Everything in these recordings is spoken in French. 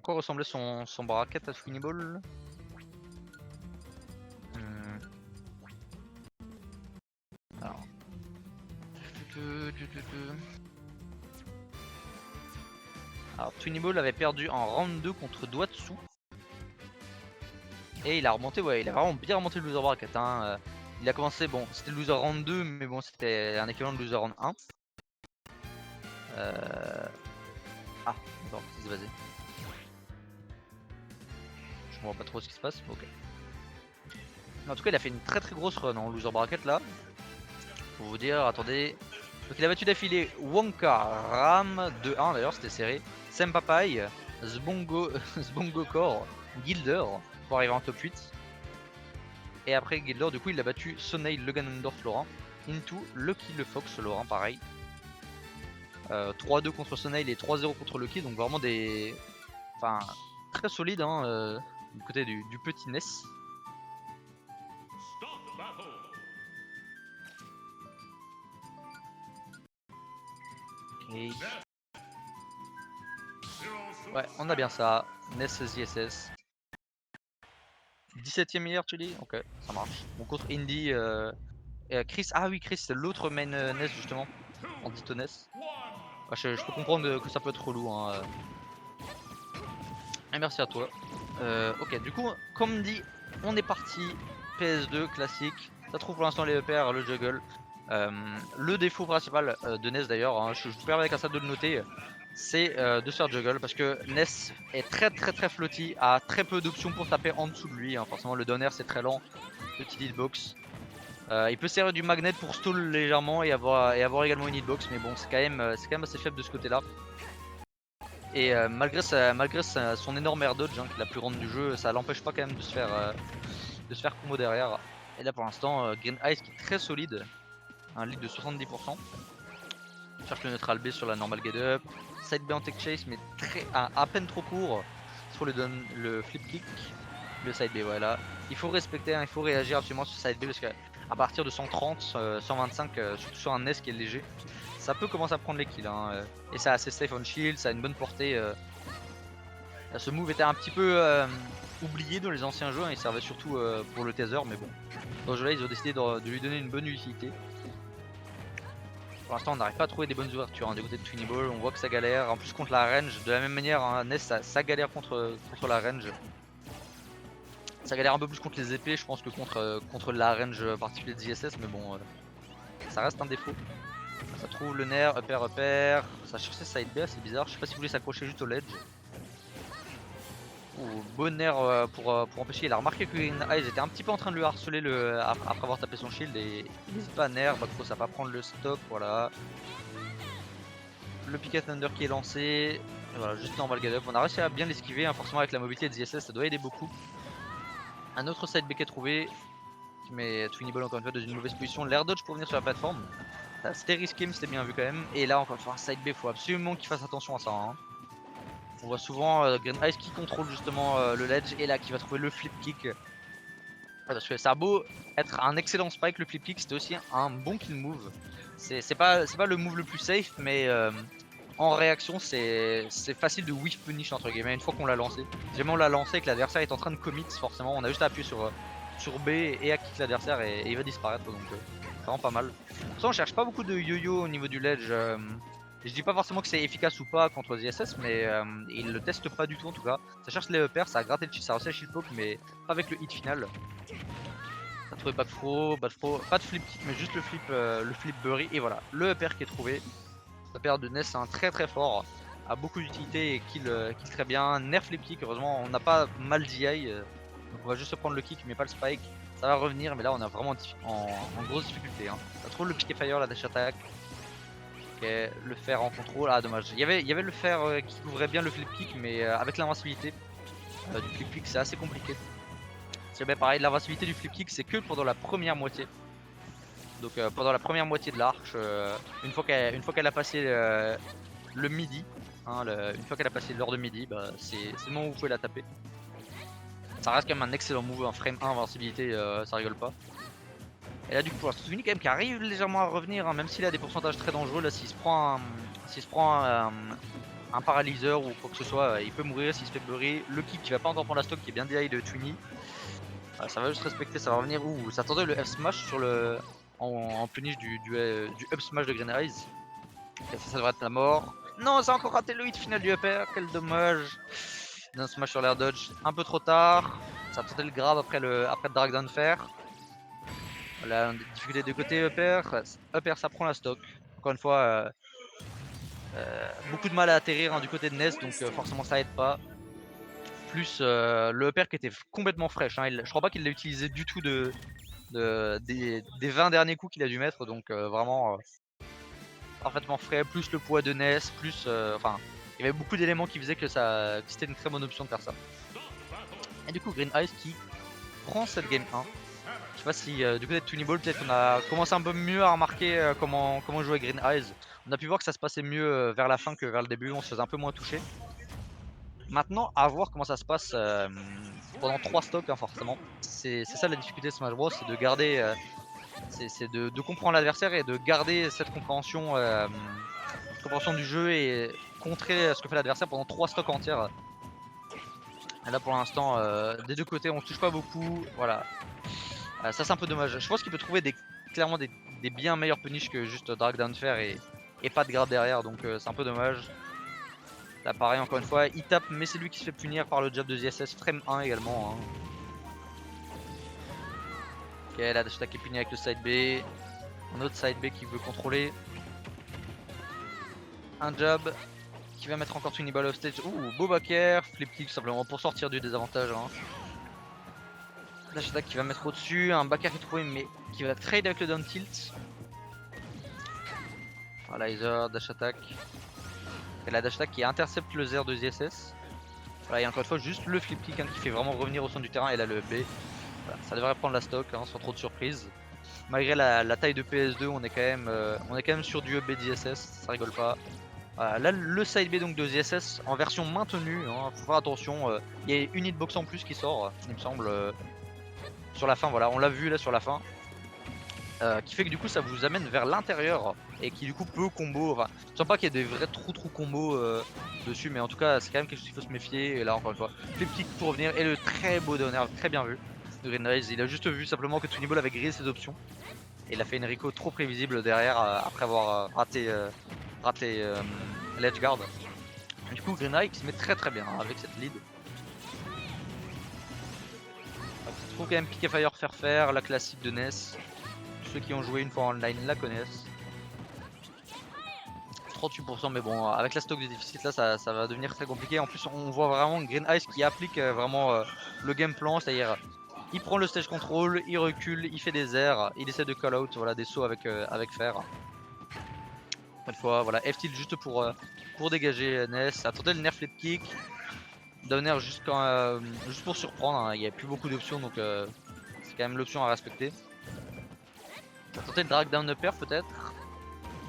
quoi ressemblait son bracket à Twinnyball? Alors. Alors Twinnyball avait perdu en round 2 contre Doitsu. Et il a remonté, ouais, il a vraiment bien remonté le loser bracket. Hein. Il a commencé, bon, c'était le loser round 2, mais bon, c'était un équivalent de loser round 1. Ah, d'accord, qu'est-ce qui s'est passé? Je comprends pas trop ce qui se passe, ok. En tout cas, il a fait une très très grosse run en loser bracket là. Pour vous dire, attendez. Donc il a battu d'affilée Wonka, Ram 2-1 d'ailleurs, c'était serré. Senpapai, Sbongo Core, Gilder pour arriver en top 8. Et après Gilder, du coup, il a battu Sonei, Le Ganondorf, Laurent. Into, Lucky Le Fox, Laurent, pareil. 3-2 contre Sonei et 3-0 contre Lucky, donc vraiment des. Enfin, très solide hein, du côté du petit Ness. Okay. Ouais, on a bien ça. Ness ZSS. 17ème meilleur, tu dis? Ok, ça marche. Bon, contre Indy, Chris. Ah oui, Chris, c'est l'autre main Ness justement. En Ditto Ness. Ah, je peux comprendre que ça peut être relou. Hein. Et merci à toi. Ok, du coup, comme dit, on est parti. PS2 classique. Ça trouve pour l'instant les EPR, le juggle. Le défaut principal de Ness d'ailleurs, hein, je vous permets avec ça de le noter, c'est de se faire juggle parce que Ness est très floaty, a très peu d'options pour taper en dessous de lui. Hein. Forcément, le donner c'est très lent, petit hitbox. Il peut servir du magnet pour stall légèrement et avoir également une hitbox, mais bon, c'est quand même assez faible de ce côté là. Et malgré son énorme air dodge, hein, qui est la plus grande du jeu, ça l'empêche pas quand même de se faire combo derrière. Et là pour l'instant, Green Ice qui est très solide, un lead de 70%. Cherche le neutral B sur la normal get up. Side B en tech chase, mais à peine trop court. Il faut le flip kick, le side B, voilà. Il faut respecter, hein, il faut réagir absolument sur side B parce qu'à partir de 130, 125, surtout sur un NES qui est léger, ça peut commencer à prendre les kills. Hein, et c'est assez safe on shield, ça a une bonne portée. Ce move était un petit peu oublié dans les anciens jeux, hein, il servait surtout pour le taser, mais bon. Dans ce jeu là, ils ont décidé de lui donner une bonne utilité. Pour l'instant, on n'arrive pas à trouver des bonnes ouvertures hein, du côté de Twinnyball. On voit que ça galère. En plus, contre la range, de la même manière, hein, Ness ça galère contre la range. Ça galère un peu plus contre les épées, je pense, que contre la range particulière de ZSS, mais bon, ça reste un défaut. Ça trouve le nerf, upper. Ça cherche ses side B, c'est bizarre. Je sais pas si vous voulez s'accrocher juste au ledge. Ouh, bon nerf pour empêcher. Il a remarqué que Green Eyes était un petit peu en train de le harceler après avoir tapé son shield et il n'hésite pas à nerf. Bah, ça va prendre le stock, voilà. Le Picket Thunder qui est lancé. Et voilà, juste normal get up. On a réussi à bien l'esquiver, hein, forcément avec la mobilité de ZSS, ça doit aider beaucoup. Un autre side B qui est trouvé, qui met Twinnyball encore une fois dans une mauvaise position. L'air dodge pour venir sur la plateforme. C'était risqué, mais c'était bien vu quand même. Et là, encore une fois, un side B, faut absolument qu'il fasse attention à ça. Hein. On voit souvent Green Ice qui contrôle justement le ledge et là qui va trouver le flip kick. Parce que ça a beau être un excellent spike, le flip kick, c'était aussi un bon kill move. C'est pas le move le plus safe, mais en réaction, c'est facile de whiff punish entre guillemets une fois qu'on l'a lancé. Si jamais on l'a lancé et que l'adversaire est en train de commit, forcément, on a juste à appuyer sur B et à kick l'adversaire et il va disparaître. Donc, vraiment pas mal. Pour ça, on cherche pas beaucoup de yo-yo au niveau du ledge. Je dis pas forcément que c'est efficace ou pas contre ZSS, mais il le teste pas du tout en tout cas. Ça cherche les EPR, ça a gratté le ça a réussi à shield poke, mais pas avec le hit final. Ça a trouvé pas de throw, pas de flip kick, mais juste le flip bury. Et voilà, le EPR qui est trouvé. La paire de Ness un très fort, a beaucoup d'utilité et kill très bien. Nerf flip kick, heureusement on n'a pas mal DI, donc on va juste prendre le kick mais pas le spike. Ça va revenir, mais là on est vraiment en grosse difficulté. Hein. Ça trouve le piqué fire, la dash attack. Ok, le fer en contrôle, ah dommage. Il y avait le fer qui couvrait bien le flip kick, mais avec l'invincibilité du flip kick c'est assez compliqué. C'est bien pareil, l'invincibilité du flip kick c'est que pendant la première moitié. Donc pendant la première moitié de l'arche, une fois qu'elle a passé le midi, hein, une fois qu'elle a passé l'heure de midi, bah, c'est le moment où vous pouvez la taper. Ça reste quand même un excellent move, un frame 1 invincibilité, ça rigole pas. Et là du coup, Souveni quand même qui arrive légèrement à revenir, hein, même s'il a des pourcentages très dangereux. Là s'il se prend un paralyseur ou quoi que ce soit, il peut mourir s'il se fait beurrer. Le kick qui va pas encore prendre la stock qui est bien DI de Twinny. Ça va juste respecter, ça va revenir. Ouh, ça attendait le F smash sur le en punish du up smash de Green Eyes. Ça devrait être la mort. Non, ça a encore raté le hit final du upper, quel dommage. D'un smash sur l'air dodge un peu trop tard. Ça a tenté le grab après le drag down fair. Voilà, difficulté de côté upper. Upper ça prend la stock. Encore une fois, beaucoup de mal à atterrir du côté de Ness, donc forcément ça aide pas. Plus le upper qui était complètement fraîche. Je crois pas qu'il l'a utilisé du tout des 20 derniers coups qu'il a dû mettre, donc vraiment parfaitement frais. Plus le poids de Ness, plus enfin, il y avait beaucoup d'éléments qui faisaient que c'était une très bonne option de faire ça. Et du coup, Green Eyes qui prend cette game 1. Je sais pas si du côté de Toonie Ball, peut-être qu'on a commencé un peu mieux à remarquer comment jouer Green Eyes. On a pu voir que ça se passait mieux vers la fin que vers le début, on se faisait un peu moins toucher. Maintenant, à voir comment ça se passe pendant 3 stocks, hein, forcément. C'est ça la difficulté de Smash Bros, c'est de garder, c'est de comprendre l'adversaire et de garder cette compréhension du jeu et contrer ce que fait l'adversaire pendant 3 stocks entières. Et là pour l'instant, des deux côtés on se touche pas beaucoup, voilà. Ça c'est un peu dommage. Je pense qu'il peut trouver clairement des bien meilleurs punish que juste drag down fair et pas de grab derrière, donc c'est un peu dommage. Là pareil encore une fois, il tape mais c'est lui qui se fait punir par le jab de ZSS, frame 1 également. Hein. Ok, là Dashta qui est puni avec le side B. Un autre side B qui veut contrôler. Un jab qui va mettre encore Twinny Ball off stage. Ouh, beau back air, flip kick simplement pour sortir du désavantage. Hein. Dash attack qui va mettre au-dessus, un back air qui est trouvé mais qui va trade avec le down tilt. Laser, dash attack. Et la dash attack qui intercepte le Zer de ZSS. Voilà, et encore une fois juste le flip kick hein, qui fait vraiment revenir au centre du terrain et là le B. Voilà, ça devrait prendre la stock hein, sans trop de surprise. Malgré la taille de PS2, on est quand même sur du B d'ISS, ça rigole pas. Voilà, là le side B donc de ZSS en version maintenue, hein, faut faire attention, il y a une hitbox en plus qui sort, il me semble, sur la fin, voilà, on l'a vu là sur la fin. Qui fait que du coup ça vous amène vers l'intérieur et qui du coup peut combo, enfin je sens pas qu'il y ait des vrais trous combos dessus mais en tout cas c'est quand même quelque chose qu'il faut se méfier et là encore une fois flip kick pour revenir et le très beau downer, très bien vu de Green Eyes. Il a juste vu simplement que Toonie Ball avait grillé ses options et il a fait une Rico trop prévisible derrière après avoir raté l'edge guard. Du coup Green Eyes qui se met très bien hein, avec cette lead. Il faut quand même Pick Fire faire la classique de Ness. Ceux qui ont joué une fois en online la connaissent. 38% mais bon avec la stock de déficit là ça va devenir très compliqué. En plus on voit vraiment Green Eyes qui applique vraiment le game plan, c'est-à-dire il prend le stage control, il recule, il fait des airs, il essaie de call out, voilà, des sauts avec fer. Une fois voilà F-tilt juste pour dégager Ness, attendez le nerf flip kick, down air juste pour surprendre, hein. Il n'y a plus beaucoup d'options donc c'est quand même l'option à respecter. Tenter le drag down upper peut-être.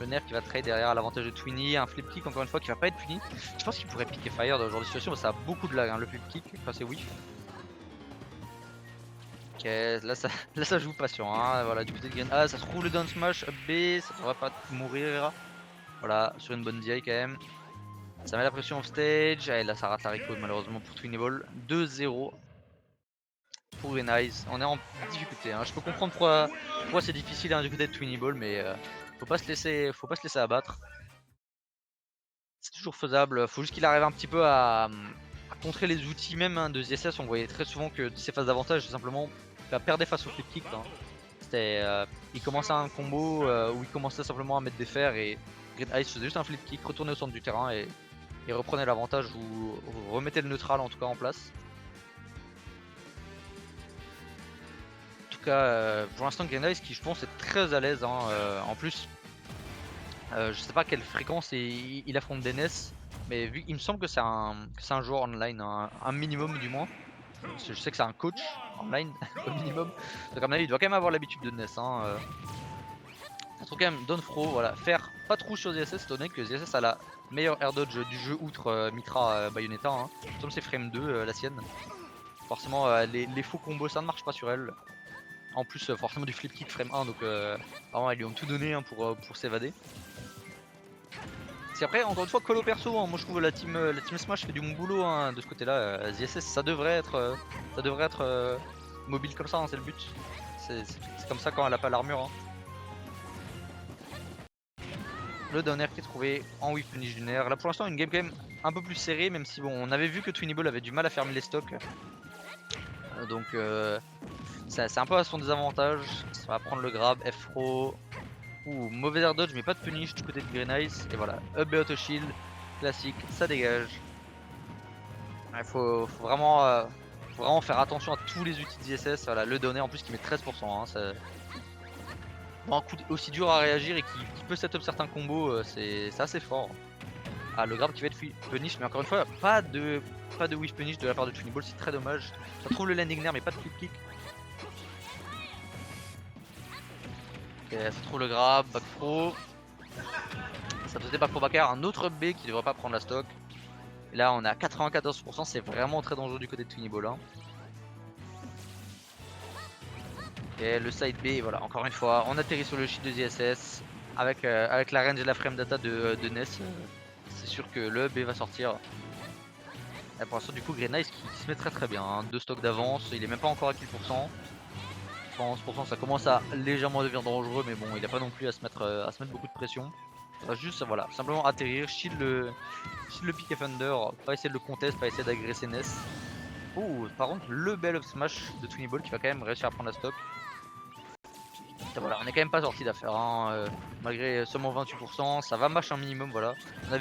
Le nerf qui va trade derrière à l'avantage de Twinny, un flip kick encore une fois qui va pas être puni. Je pense qu'il pourrait piquer fire dans ce genre de situation, ça a beaucoup de lag hein, le flip kick, enfin c'est whiff. Ok, là ça joue patient, hein. Voilà du côté de Green. Ah ça se trouve le down smash up B, ça devrait pas mourir. Voilà, sur une bonne DI quand même. Ça met la pression off stage, et là ça rate la record malheureusement pour Twinny Ball. 2-0 pour Green Eyes, on est en difficulté, hein. Je peux comprendre pourquoi c'est difficile hein, du côté de Twinny Ball, mais faut pas se laisser abattre. C'est toujours faisable, faut juste qu'il arrive un petit peu à contrer les outils même hein, de ZSS. On voyait très souvent que ses phases d'avantage simplement perdait face au flip kick. Hein. Il commençait un combo où il commençait simplement à mettre des fers et Green Eyes faisait juste un flip kick, retournait au centre du terrain et reprenait l'avantage ou remettait le neutral en tout cas en place. Pour l'instant Green Eyes qui je pense est très à l'aise hein, en plus je sais pas quelle fréquence il affronte des NES mais vu il me semble que c'est un joueur online hein, un minimum du moins parce que je sais que c'est un coach online au minimum donc à mon avis il doit quand même avoir l'habitude de NES hein, un truc quand même Donfro voilà faire pas trop sur ZSS étant donné que ZSS a la meilleure air dodge du jeu outre Mitra Bayonetta hein. Comme c'est frame 2 la sienne forcément les faux combos ça ne marche pas sur elle. En plus forcément du flip kick frame 1 donc vraiment ils lui ont tout donné hein, pour s'évader. Parce qu'après, encore une fois, colo perso, hein, moi je trouve la team Smash fait du bon boulot hein, de ce côté-là. ZSS, ça devrait être, mobile comme ça, hein, c'est le but. C'est comme ça quand elle a pas l'armure. Hein. Le downer qui est trouvé en whip punish d'une air. Là pour l'instant, une game quand même un peu plus serrée, même si bon, on avait vu que Twinnyball avait du mal à fermer les stocks. Donc c'est un peu à son désavantage. Ça va prendre le grab, F-throw. Ouh, mauvais air dodge, mais pas de punish du côté de Green Ice. Et voilà, up B auto shield, classique, ça dégage. Il faut vraiment faire attention à tous les outils d'ISS. Voilà, le donner en plus qui met 13%. Hein, bon, un coup aussi dur à réagir et qui peut setup certains combos, c'est assez fort. Ah, le grab qui va être punish, mais encore une fois, pas de whiff punish de la part de Twinnyball, c'est très dommage. Ça trouve le landing nair, mais pas de flip kick. Ok, ça trouve le grab, back throw. Ça faisait back throw back air, un autre B qui devrait pas prendre la stock. Et là, on est à 94%, c'est vraiment très dangereux du côté de Twinnyball. Hein. Et le side B, voilà, encore une fois, on atterrit sur le shield de ZSS avec la range et la frame data de Ness. C'est sûr que le B va sortir. Et pour l'instant, du coup, Green Ice qui se met très bien. Hein. 2 stocks d'avance, il est même pas encore à kill %. 11%, ça commence à légèrement devenir dangereux, mais bon, il a pas non plus à se mettre beaucoup de pression. Ça va juste, voilà, simplement atterrir, shield le pick Thunder, pas essayer de le contest, pas essayer d'agresser Ness. Oh, par contre, le bell of smash de Twinnyball qui va quand même réussir à prendre la stock. Et voilà, on est quand même pas sorti d'affaire, hein, malgré seulement 28%, ça va mash un minimum, voilà. On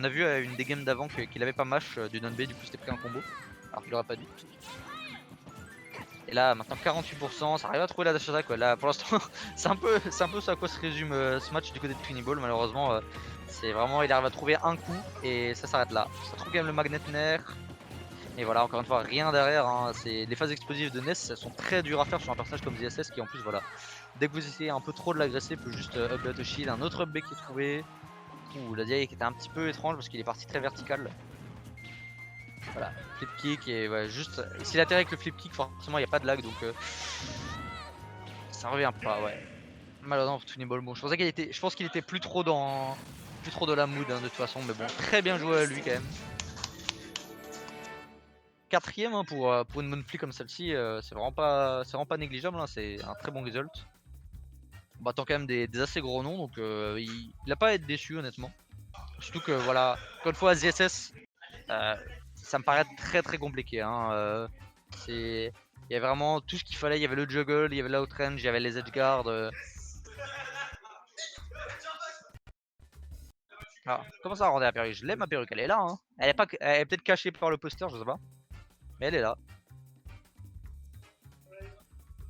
a vu à une des games d'avant qu'il avait pas mash du non-B, du coup c'était pris un combo, alors qu'il aurait pas dû. Et là maintenant 48%, ça arrive à trouver la dash attack. Ouais. Là pour l'instant c'est un peu ça à quoi se résume ce match du côté de Twinnyball. Malheureusement c'est vraiment il arrive à trouver un coup et ça s'arrête là. Ça trouve quand même le magnet nair. Et voilà encore une fois rien derrière. Hein. Les phases explosives de Ness elles sont très dures à faire sur un personnage comme ZSS qui en plus voilà. Dès que vous essayez un peu trop de l'agresser peut juste up B auto shield. Un autre up B qui est trouvé. Ouh la DI qui était un petit peu étrange parce qu'il est parti très vertical. Voilà, flip kick et ouais, juste s'il atterrit avec le flip kick, forcément il n'y a pas de lag donc ça revient pas, ouais. Malheureusement pour Twinnyball, bon, je pense qu'il était plus trop dans la mood hein, de toute façon, mais bon, très bien joué à lui quand même. Quatrième hein, pour une monthly comme celle-ci, c'est vraiment pas négligeable, hein, c'est un très bon result. On battant quand même des assez gros noms, donc il a pas à être déçu honnêtement. Surtout que voilà, encore une fois ZSS. Ça me paraît très compliqué. Hein. Il y avait vraiment tout ce qu'il fallait. Il y avait le juggle, il y avait l'outrange, il y avait les edgeguards. Ah, comment ça rendre la perruque? Je l'aime ma perruque, elle est là. Hein. Elle est peut-être cachée par le poster, je sais pas. Mais elle est là.